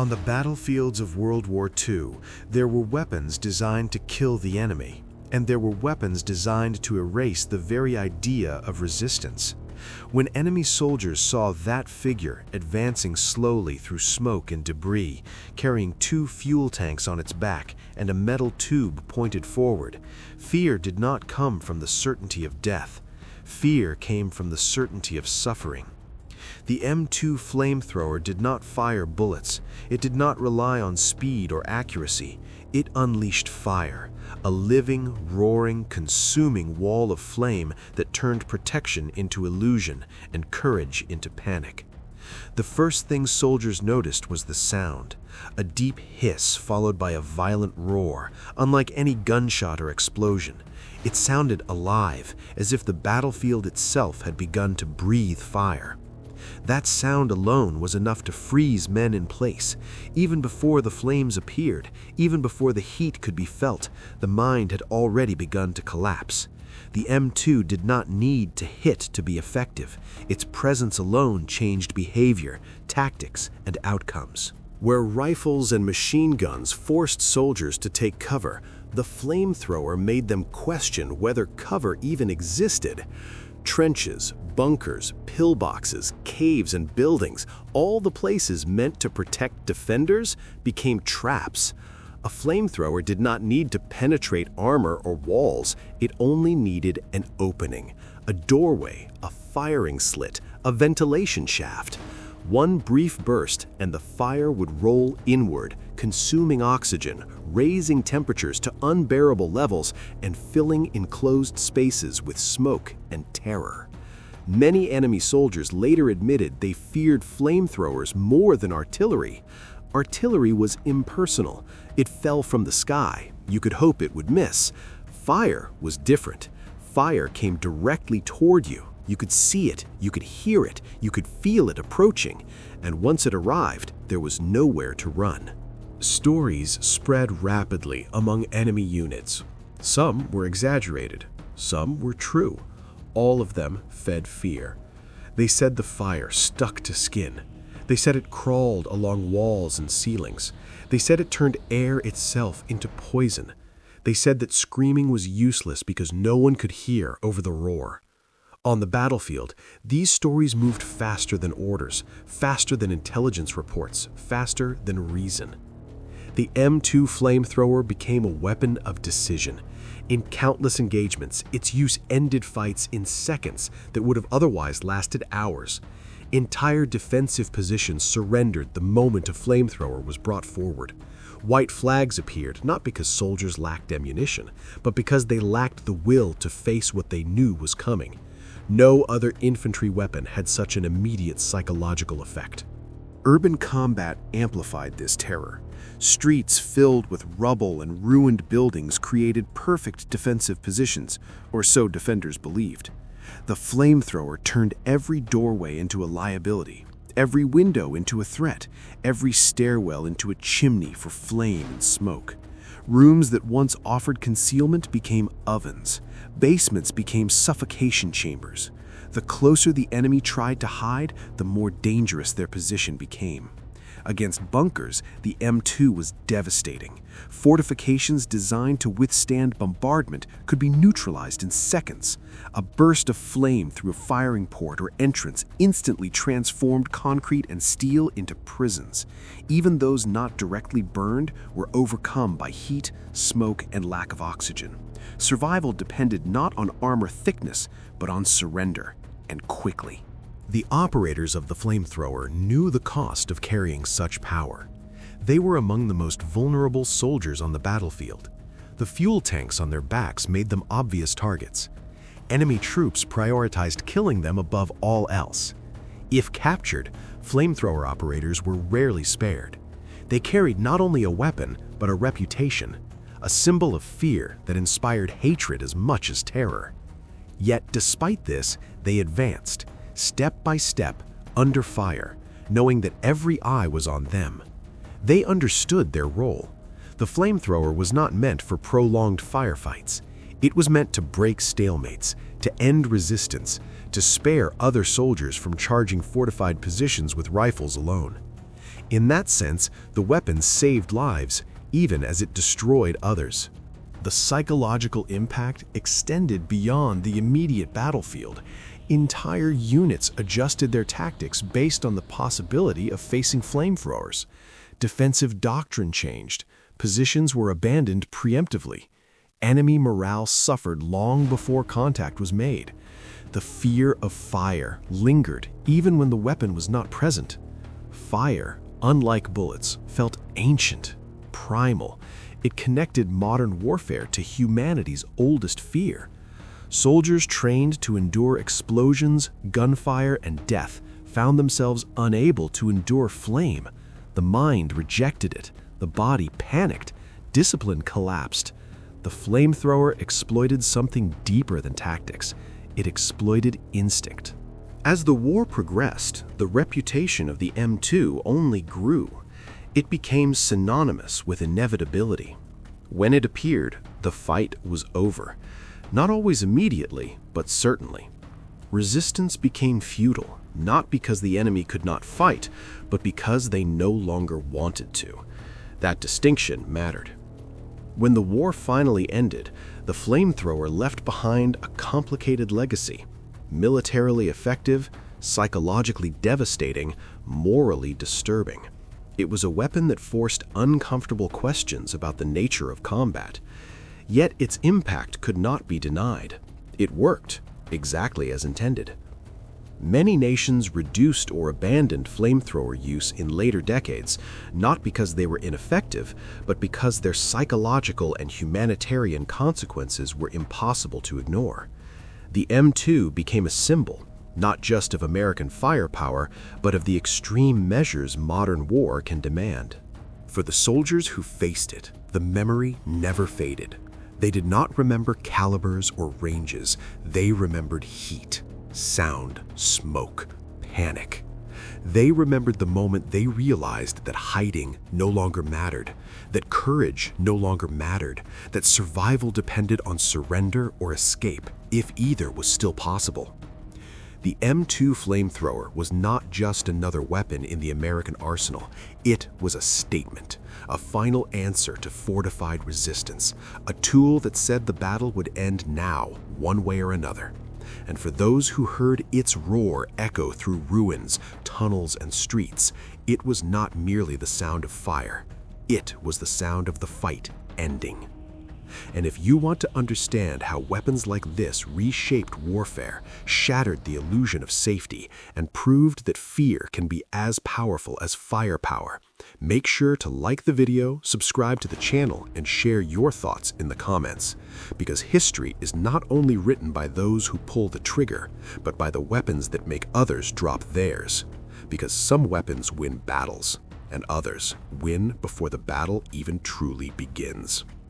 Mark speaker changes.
Speaker 1: On the battlefields of World War II, there were weapons designed to kill the enemy, and there were weapons designed to erase the very idea of resistance. When enemy soldiers saw that figure advancing slowly through smoke and debris, carrying 2 fuel tanks on its back and a metal tube pointed forward, fear did not come from the certainty of death. Fear came from the certainty of suffering. The M2 flamethrower did not fire bullets. It did not rely on speed or accuracy. It unleashed fire, a living, roaring, consuming wall of flame that turned protection into illusion and courage into panic. The first thing soldiers noticed was the sound, a deep hiss followed by a violent roar, unlike any gunshot or explosion. It sounded alive, as if the battlefield itself had begun to breathe fire. That sound alone was enough to freeze men in place. Even before the flames appeared, even before the heat could be felt, the mind had already begun to collapse. The M2 did not need to hit to be effective. Its presence alone changed behavior, tactics, and outcomes. Where rifles and machine guns forced soldiers to take cover, the flamethrower made them question whether cover even existed. Trenches, bunkers, pillboxes, caves, and buildings, all the places meant to protect defenders, became traps. A flamethrower did not need to penetrate armor or walls. It only needed an opening, a doorway, a firing slit, a ventilation shaft. One brief burst, and the fire would roll inward, consuming oxygen, raising temperatures to unbearable levels, and filling enclosed spaces with smoke and terror. Many enemy soldiers later admitted they feared flamethrowers more than artillery. Artillery was impersonal. It fell from the sky. You could hope it would miss. Fire was different. Fire came directly toward you. You could see it, you could hear it, you could feel it approaching, and once it arrived, there was nowhere to run. Stories spread rapidly among enemy units. Some were exaggerated, some were true. All of them fed fear. They said the fire stuck to skin. They said it crawled along walls and ceilings. They said it turned air itself into poison. They said that screaming was useless because no one could hear over the roar. On the battlefield, these stories moved faster than orders, faster than intelligence reports, faster than reason. The M2 flamethrower became a weapon of decision. In countless engagements, its use ended fights in seconds that would have otherwise lasted hours. Entire defensive positions surrendered the moment a flamethrower was brought forward. White flags appeared not because soldiers lacked ammunition, but because they lacked the will to face what they knew was coming. No other infantry weapon had such an immediate psychological effect. Urban combat amplified this terror. Streets filled with rubble and ruined buildings created perfect defensive positions, or so defenders believed. The flamethrower turned every doorway into a liability, every window into a threat, every stairwell into a chimney for flame and smoke. Rooms that once offered concealment became ovens. Basements became suffocation chambers. The closer the enemy tried to hide, the more dangerous their position became. Against bunkers, the M2 was devastating. Fortifications designed to withstand bombardment could be neutralized in seconds. A burst of flame through a firing port or entrance instantly transformed concrete and steel into prisons. Even those not directly burned were overcome by heat, smoke, and lack of oxygen. Survival depended not on armor thickness, but on surrender, and quickly. The operators of the flamethrower knew the cost of carrying such power. They were among the most vulnerable soldiers on the battlefield. The fuel tanks on their backs made them obvious targets. Enemy troops prioritized killing them above all else. If captured, flamethrower operators were rarely spared. They carried not only a weapon, but a reputation, a symbol of fear that inspired hatred as much as terror. Yet despite this, they advanced, step by step, under fire, knowing that every eye was on them. They understood their role. The flamethrower was not meant for prolonged firefights. It was meant to break stalemates, to end resistance, to spare other soldiers from charging fortified positions with rifles alone. In that sense, the weapon saved lives, even as it destroyed others. The psychological impact extended beyond the immediate battlefield. Entire units adjusted their tactics based on the possibility of facing flamethrowers. Defensive doctrine changed. Positions were abandoned preemptively. Enemy morale suffered long before contact was made. The fear of fire lingered even when the weapon was not present. Fire, unlike bullets, felt ancient, primal. It connected modern warfare to humanity's oldest fear. Soldiers trained to endure explosions, gunfire, and death found themselves unable to endure flame. The mind rejected it. The body panicked. Discipline collapsed. The flamethrower exploited something deeper than tactics. It exploited instinct. As the war progressed, the reputation of the M2 only grew. It became synonymous with inevitability. When it appeared, the fight was over. Not always immediately, but certainly. Resistance became futile, not because the enemy could not fight, but because they no longer wanted to. That distinction mattered. When the war finally ended, the flamethrower left behind a complicated legacy. Militarily effective, psychologically devastating, morally disturbing. It was a weapon that forced uncomfortable questions about the nature of combat. Yet its impact could not be denied. It worked, exactly as intended. Many nations reduced or abandoned flamethrower use in later decades, not because they were ineffective, but because their psychological and humanitarian consequences were impossible to ignore. The M2 became a symbol, not just of American firepower, but of the extreme measures modern war can demand. For the soldiers who faced it, the memory never faded. They did not remember calibers or ranges. They remembered heat, sound, smoke, panic. They remembered the moment they realized that hiding no longer mattered, that courage no longer mattered, that survival depended on surrender or escape, if either was still possible. The M2 flamethrower was not just another weapon in the American arsenal. It was a statement, a final answer to fortified resistance, a tool that said the battle would end now, one way or another. And for those who heard its roar echo through ruins, tunnels, and streets, it was not merely the sound of fire. It was the sound of the fight ending. And if you want to understand how weapons like this reshaped warfare, shattered the illusion of safety, and proved that fear can be as powerful as firepower, make sure to like the video, subscribe to the channel, and share your thoughts in the comments. Because history is not only written by those who pull the trigger, but by the weapons that make others drop theirs. Because some weapons win battles, and others win before the battle even truly begins.